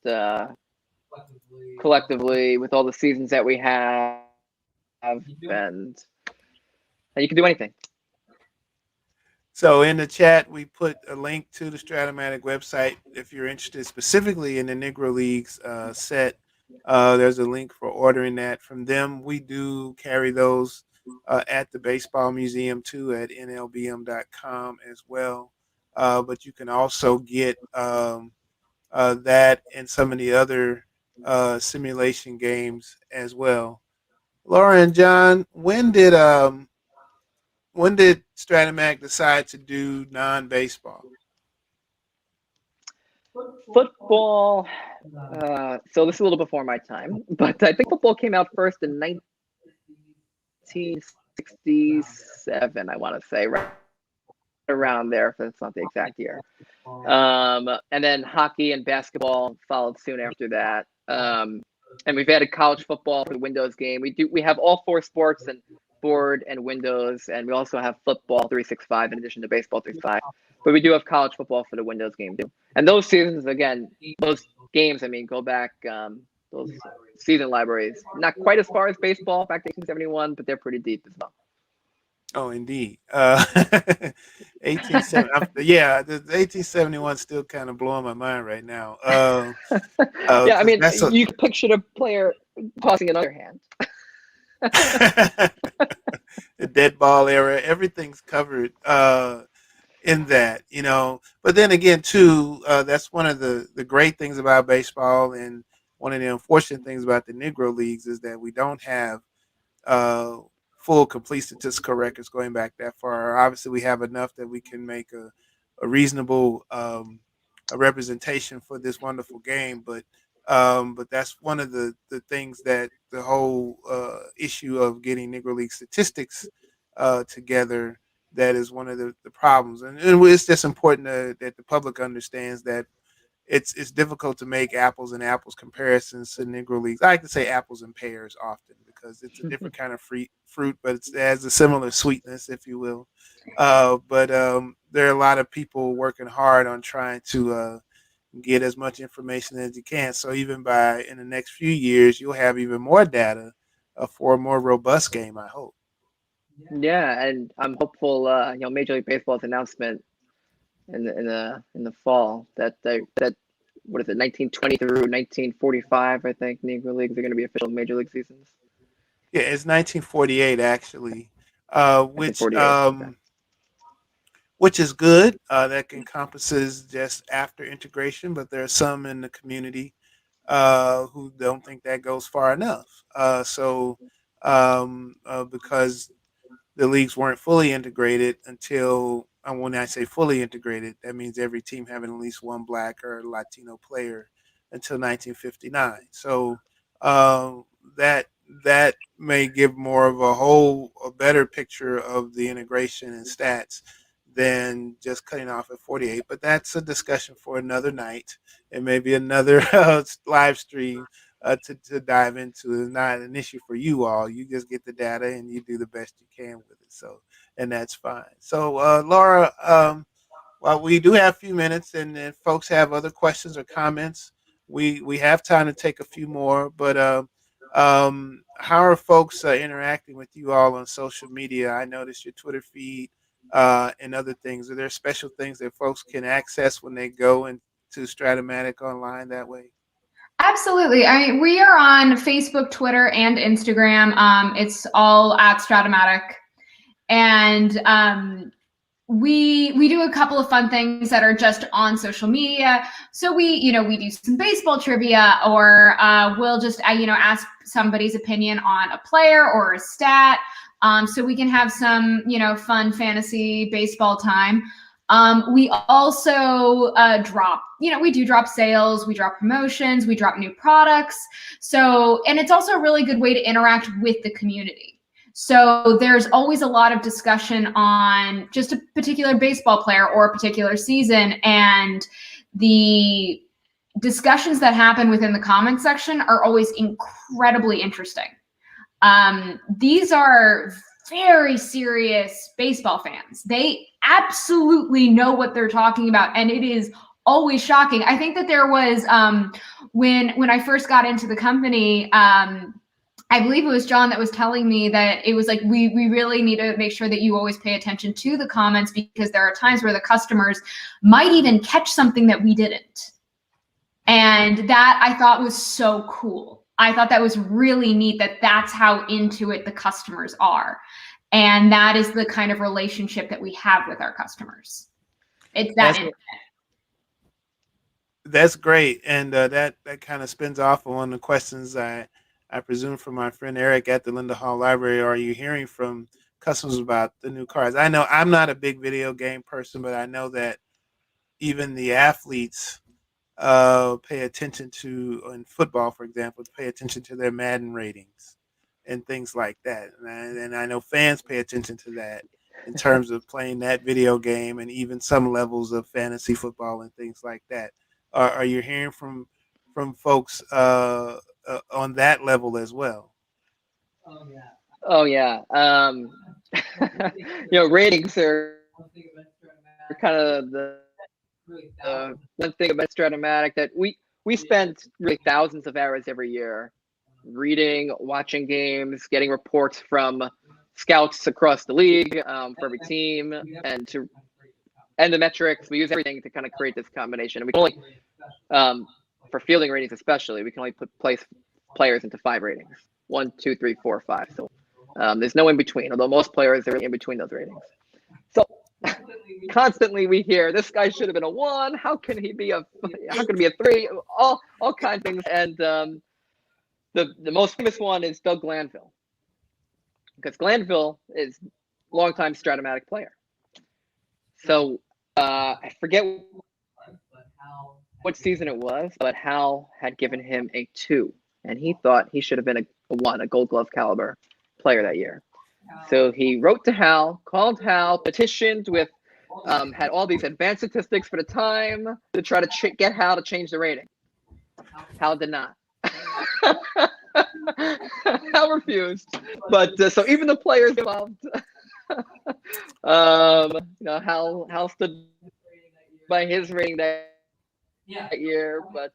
collectively with all the seasons that we have, and you can do anything. So in the chat, we put a link to the Stratomatic website if you're interested specifically in the Negro Leagues set. There's a link for ordering that from them. We do carry those at the Baseball Museum too at nlbm.com as well. But you can also get that and some of the other simulation games as well. Laura and John, when did Stratomatic decide to do non-baseball? Football. So this is a little before my time, but I think football came out first in 1967. I want to say right around there, if that's not the exact year. And then hockey and basketball followed soon after that. And we've added college football for the Windows game. We have all four sports and board and Windows, and we also have football 365 in addition to baseball 365. But we do have college football for the Windows game too. And those seasons, again, those games, go back, those season libraries, not quite as far as baseball back to 1871, but they're pretty deep as well. Oh, indeed. 1870. Yeah, the 1871 still kind of blowing my mind right now. Yeah, you can picture the player tossing another hand. dead ball era. Everything's covered in that, you know. But then again, too, that's one of the great things about baseball, and one of the unfortunate things about the Negro Leagues is that we don't have uh, full complete statistical records going back that far. Obviously, we have enough that we can make a reasonable a representation for this wonderful game, but that's one of the things that the whole issue of getting Negro League statistics together, that is one of the problems, and it's just important that the public understands that it's difficult to make apples and apples comparisons to Negro Leagues. I like to say apples and pears often because it's a different kind of fruit, but it has a similar sweetness, if you will. But there are a lot of people working hard on trying to get as much information as you can. So even in the next few years, you'll have even more data for a more robust game, I hope. Yeah, and I'm hopeful. Major League Baseball's announcement in the fall that what is it, 1920 through 1945? I think Negro Leagues are going to be official Major League seasons. Yeah, it's 1948 actually, which is good. That encompasses just after integration, but there are some in the community who don't think that goes far enough. Because the leagues weren't fully integrated until, when I say fully integrated, that means every team having at least one Black or Latino player until 1959. So that may give more of a better picture of the integration and stats than just cutting off at 48. But that's a discussion for another night and maybe another live stream to dive into. It's not an issue for you all. You just get the data and you do the best you can with it. So, and that's fine. So, Laura, well, we do have a few minutes, and if folks have other questions or comments, we have time to take a few more. But how are folks interacting with you all on social media? I noticed your Twitter feed and other things. Are there special things that folks can access when they go into Strat-O-MATIC online that way? Absolutely. I mean, we are on Facebook, Twitter, and Instagram. It's all at Strat-O-MATIC. And we do a couple of fun things that are just on social media. So we do some baseball trivia, or we'll just ask somebody's opinion on a player or a stat, so we can have some fun fantasy baseball time. We also drop, we do drop sales, we drop promotions, we drop new products. So, and it's also a really good way to interact with the community. So there's always a lot of discussion on just a particular baseball player or a particular season, and the discussions that happen within the comment section are always incredibly interesting. These are very serious baseball fans. They absolutely know what they're talking about, and it is always shocking. I think that there was when I first got into the company, I believe it was John that was telling me that it was like, we really need to make sure that you always pay attention to the comments, because there are times where the customers might even catch something that we didn't. And that I thought was so cool. I thought that was really neat, that that's how into it the customers are. And that is the kind of relationship that we have with our customers. It's that intimate. That's great. And that kind of spins off on one of the questions I presume from my friend Eric at the Linda Hall Library. Are you hearing from customers about the new cards? I know I'm not a big video game person, but I know that even the athletes pay attention to, in football, for example, pay attention to their Madden ratings and things like that. And I know fans pay attention to that in terms of playing that video game, and even some levels of fantasy football and things like that. Are you hearing from folks on that level as well? Oh yeah. Ratings are kind of the one thing about Strat-O-MATIC, that we spend really thousands of hours every year reading, watching games, getting reports from scouts across the league for every team, and the metrics. We use everything to kind of create this combination. And we can only, for fielding ratings especially, we can only place players into 5 ratings: 1, 2, 3, 4, 5. So There's no in between, although most players are really in between those ratings. So constantly we hear this guy should have been a 1. How can he be a 3? All kinds of things. And the most famous one is Doug Glanville, because Glanville is a longtime Strat-O-Matic player. So I forget what season it was, but Hal had given him a 2, and he thought he should have been a 1, a Gold Glove caliber player that year. So he wrote to Hal, called Hal, petitioned with, had all these advanced statistics for the time to try to get Hal to change the rating. Hal did not. Hal refused. But so even the players involved, Hal stood by his rating that year. But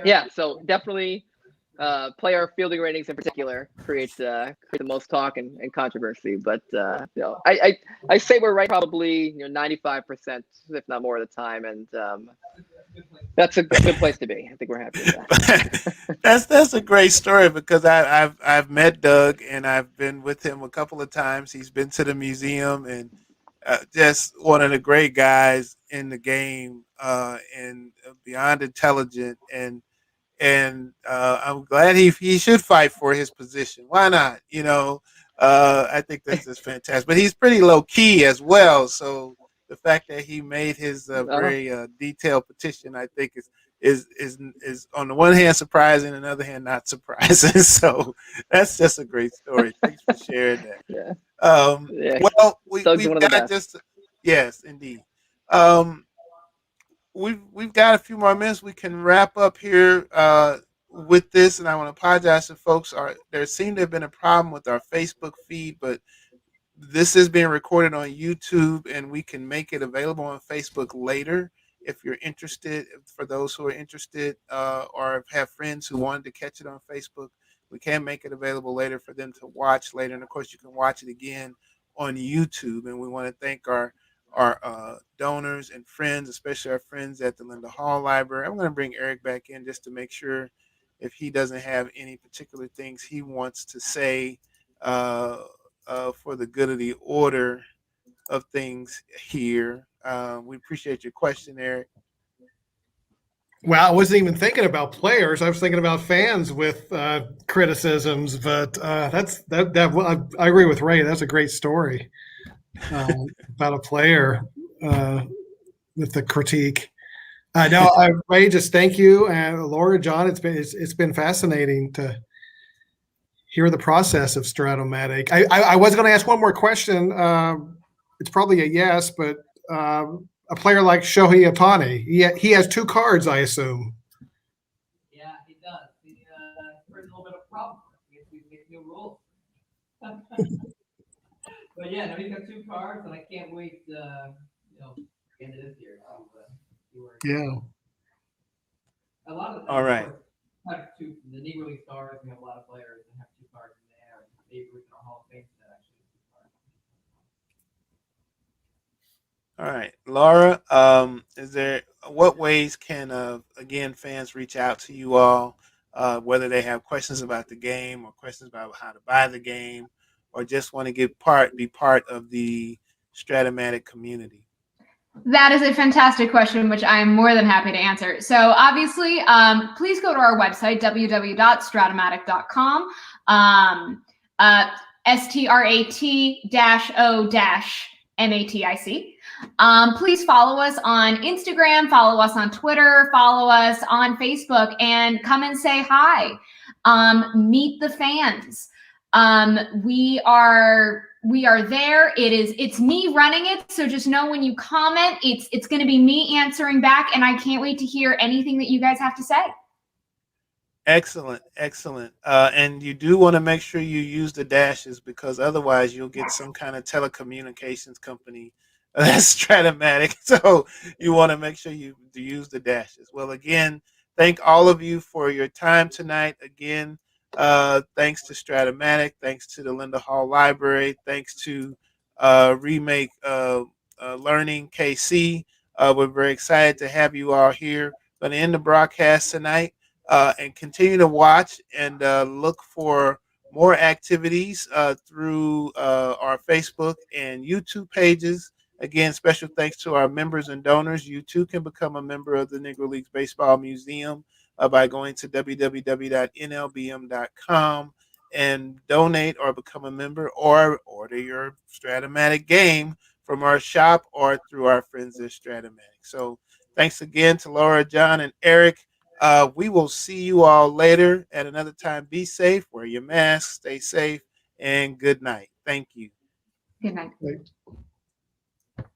yeah, so definitely player fielding ratings in particular create the most talk and controversy. But I say we're right probably 95%, if not more of the time, and that's a good place to be. I think we're happy with that. That's a great story, because I've met Doug and I've been with him a couple of times. He's been to the museum, and just one of the great guys in the game, and beyond intelligent, and I'm glad he should fight for his position. Why not? I think this is fantastic. But he's pretty low key as well, so the fact that he made his very detailed petition, I think, is on the one hand surprising, on the other hand not surprising. So that's just a great story. Thanks for sharing that. Yeah. Well, we've got yes, indeed. We've got a few more minutes. We can wrap up here with this, and I want to apologize to folks. There seemed to have been a problem with our Facebook feed, but this is being recorded on YouTube, and we can make it available on Facebook later if you're interested. For those who are interested or have friends who wanted to catch it on Facebook, we can make it available later for them to watch later. And of course, you can watch it again on YouTube. And we want to thank our donors and friends, especially our friends at the Linda Hall Library. I'm going to bring Eric back in just to make sure if he doesn't have any particular things he wants to say for the good of the order of things here. We appreciate your question, Eric. Well, I wasn't even thinking about players. I was thinking about fans with criticisms, but I agree with Ray. That's a great story about a player with the critique. Ray, just thank you, and Laura, John. It's been fascinating to hear the process of Strat-O-Matic. I was going to ask one more question. It's probably a yes, but a player like Shohei Ohtani, he has 2 cards, I assume. Yeah, he does. There's a little bit of problem. We make new rules. But yeah, no, he's got 2 cards, and I can't wait the end of this year. Yeah. A lot of all right. Have the Negro League stars. We have a lot of players that have 2 cards in there. Babe Ruth in our Hall of Fame set actually. All right, Laura, what ways can again fans reach out to you all, whether they have questions about the game or questions about how to buy the game, or just want to be part of the Strat-O-Matic community? That is a fantastic question, which I am more than happy to answer. So obviously, please go to our website, www.stratomatic.com, STRAT-O-MATIC. Please follow us on Instagram, follow us on Twitter, follow us on Facebook, and come and say hi. Meet the fans. We are there. It's me running it. So just know when you comment, it's going to be me answering back, and I can't wait to hear anything that you guys have to say. Excellent. And you do want to make sure you use the dashes, because otherwise you'll get some kind of telecommunications company that's Strat-O-Matic. So you want to make sure you use the dashes. Well, again, thank all of you for your time tonight. Again, thanks to Strat-O-Matic, thanks to the Linda Hall Library, thanks to Remake Learning KC. We're very excited to have you all here. Going to end the broadcast tonight, and continue to watch and look for more activities through our Facebook and YouTube pages. Again, special thanks to our members and donors. You too can become a member of the Negro Leagues Baseball Museum by going to www.nlbm.com and donate or become a member or order your Strat-O-MATIC game from our shop or through our friends at Strat-O-MATIC. So thanks again to Laura, John, and Eric. We will see you all later at another time. Be safe, wear your mask, stay safe, and good night. Thank you. Good night. Right.